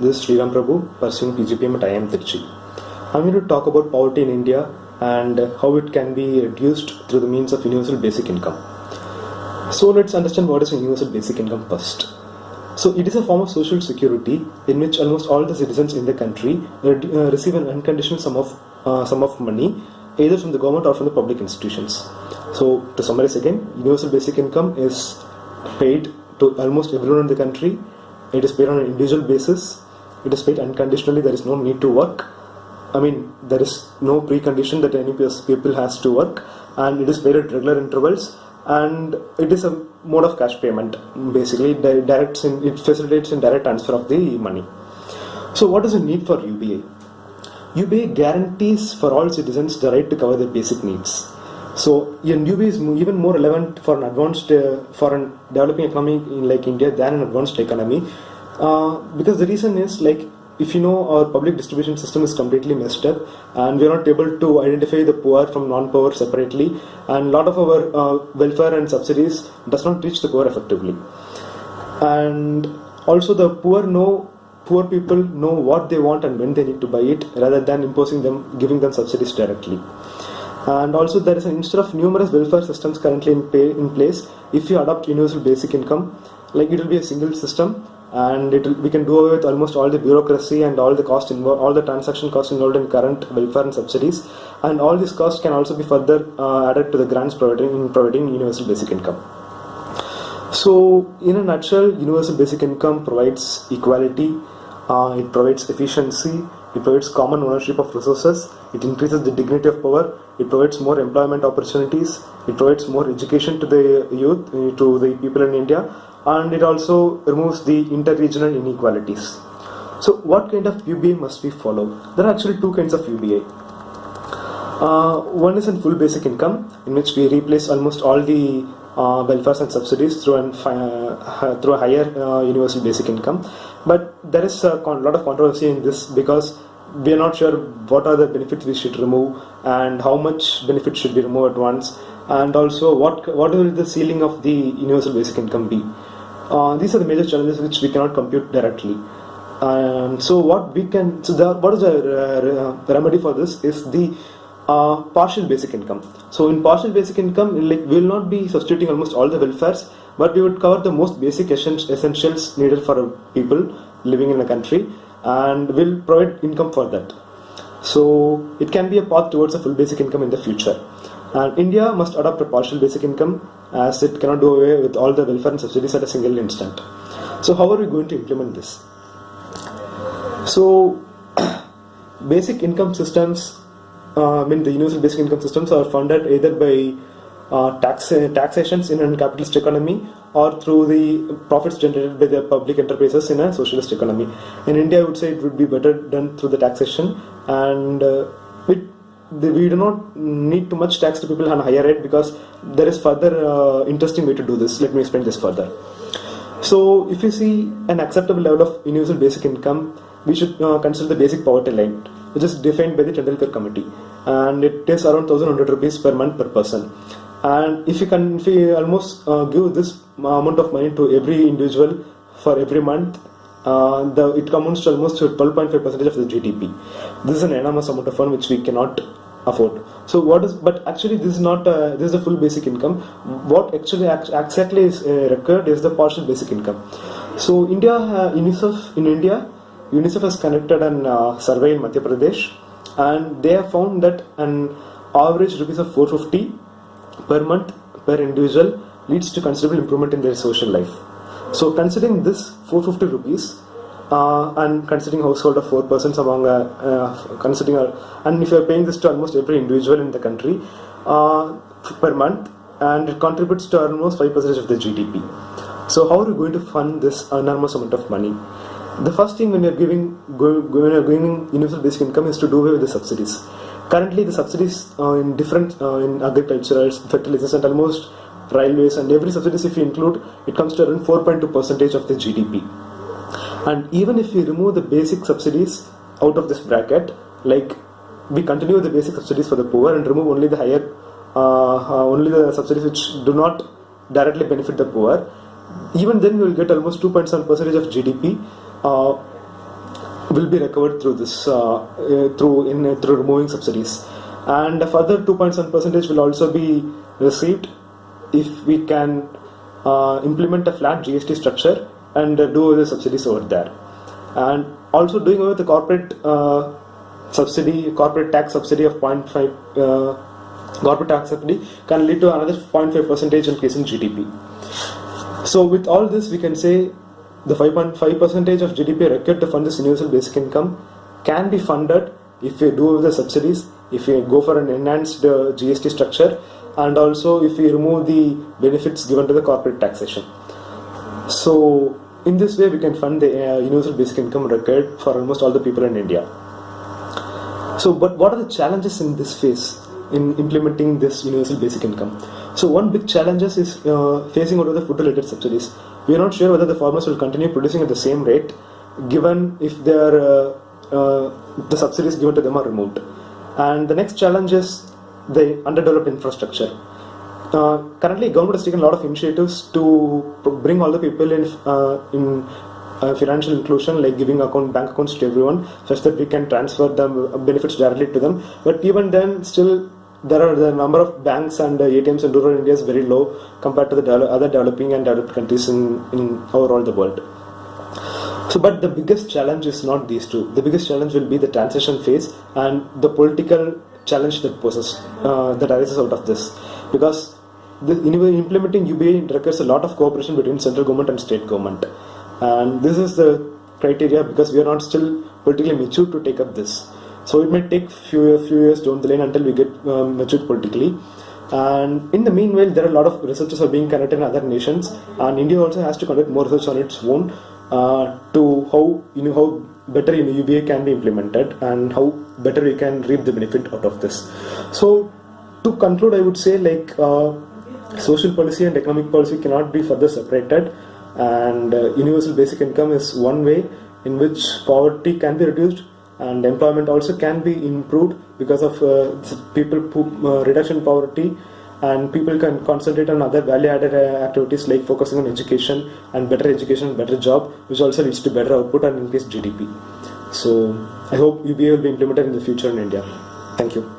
This is Sriram Prabhu, pursuing PGPM at IIM Trichy. I'm going to talk about poverty in India and how it can be reduced through the means of universal basic income. So let's understand what is a universal basic income first. So it is a form of social security in which almost all the citizens in the country receive an unconditional sum of money, either from the government or from the public institutions. So to summarize again, universal basic income is paid to almost everyone in the country. It is paid on an individual basis. It is paid unconditionally. There is no need to work. There is no precondition that any people has to work, and it is paid at regular intervals. And it is a mode of cash payment. Basically, it facilitates in direct transfer of the money. So, what is the need for UBA? UBA guarantees for all citizens the right to cover their basic needs. So, UBA is even more relevant for an developing economy like India than an advanced economy, because the reason is, like, if you know, our public distribution system is completely messed up, and we are not able to identify the poor from non-poor separately, and a lot of our welfare and subsidies does not reach the poor effectively. And also the poor people know what they want and when they need to buy it, rather than giving them subsidies directly. And also there is instead of numerous welfare systems currently in place, if you adopt universal basic income, like, it will be a single system, and we can do away with almost all the bureaucracy and all the cost involved, all the transaction costs involved in current welfare and subsidies, and all these costs can also be further added to the grants providing universal basic income. So in a nutshell, universal basic income provides equality, it provides efficiency, it provides common ownership of resources, it increases the dignity of power, it provides more employment opportunities, it provides more education to the youth, to the people in India, and it also removes the inter-regional inequalities. So what kind of UBA must we follow? There are actually two kinds of UBA. One is in full basic income, in which we replace almost all the welfares and subsidies through a higher universal basic income. But there is a lot of controversy in this, because we are not sure what are the benefits we should remove and how much benefit should we remove at once, and also what will the ceiling of the universal basic income be. These are the major challenges which we cannot compute directly. So what is the remedy for this is the partial basic income. So in partial basic income, like, we will not be substituting almost all the welfares, but we would cover the most basic essentials needed for people living in a country, and will provide income for that. So it can be a path towards a full basic income in the future. And India must adopt a partial basic income, as it cannot do away with all the welfare and subsidies at a single instant. So how are we going to implement this? So basic income systems, the universal basic income systems are funded either by taxations in a capitalist economy, or through the profits generated by the public enterprises in a socialist economy. In India, I would say it would be better done through the taxation, and we do not need too much tax to people on a higher rate, because there is further interesting way to do this. Let me explain this further. So if you see an acceptable level of universal basic income, we should consider the basic poverty line, which is defined by the Tendulkar Committee, and it is around 1,100 rupees per month per person. And if we almost give this amount of money to every individual for every month, it amounts to almost 12.5% of the GDP. This is an enormous amount of fund which we cannot afford. So but actually this is not this is the full basic income. What actually exactly is required is the partial basic income. So UNICEF has conducted a survey in Madhya Pradesh, and they have found that an average rupees of 450 per month per individual leads to considerable improvement in their social life. So considering this 450 rupees, and considering household of 4 persons among and if you are paying this to almost every individual in the country per month, and it contributes to almost 5% of the GDP. So how are we going to fund this enormous amount of money? The first thing when we are giving universal basic income is to do away with the subsidies. Currently, the subsidies in different in agriculture, fertilizers, and almost railways, and every subsidies, if you include, it comes to around 4.2% of the GDP. And even if we remove the basic subsidies out of this bracket, like, we continue with the basic subsidies for the poor and remove only the higher, only the subsidies which do not directly benefit the poor, even then we will get almost 2.7% of GDP will be recovered through this through removing subsidies, and a further 2.7% will also be received if we can implement a flat GST structure and do away the subsidies over there, and also doing away with the corporate corporate tax subsidy of 0.5. Corporate tax subsidy can lead to another 0.5% increase in GDP. So with all this, we can say the 5.5% of GDP required to fund this universal basic income can be funded if we do the subsidies, if we go for an enhanced GST structure, and also if we remove the benefits given to the corporate taxation. So in this way, we can fund the universal basic income required for almost all the people in India. So, but what are the challenges in this phase in implementing this universal basic income? So one big challenge is facing out of the food related subsidies. We are not sure whether the farmers will continue producing at the same rate given if the subsidies given to them are removed. And the next challenge is the underdeveloped infrastructure. Currently, government has taken a lot of initiatives to bring all the people in financial inclusion, like giving bank accounts to everyone, such that we can transfer the benefits directly to them. But even then, still the number of banks and ATMs in rural India is very low compared to the other developing and developed countries in overall the world. So, but the biggest challenge is not these two. The biggest challenge will be the transition phase and the political challenge that arises out of this, because implementing UBI requires a lot of cooperation between central government and state government, and this is the criteria because we are not still politically mature to take up this. So it might take few years down the line until we get matured politically. And in the meanwhile, there are a lot of researches are being conducted in other nations, and India also has to conduct more research on its own to how better UBI can be implemented and how better we can reap the benefit out of this. So to conclude, I would say social policy and economic policy cannot be further separated, and universal basic income is one way in which poverty can be reduced and employment also can be improved because of reduction in poverty, and people can concentrate on other value-added activities like focusing on education and better job, which also leads to better output and increased GDP. So I hope UBI will be implemented in the future in India. Thank you.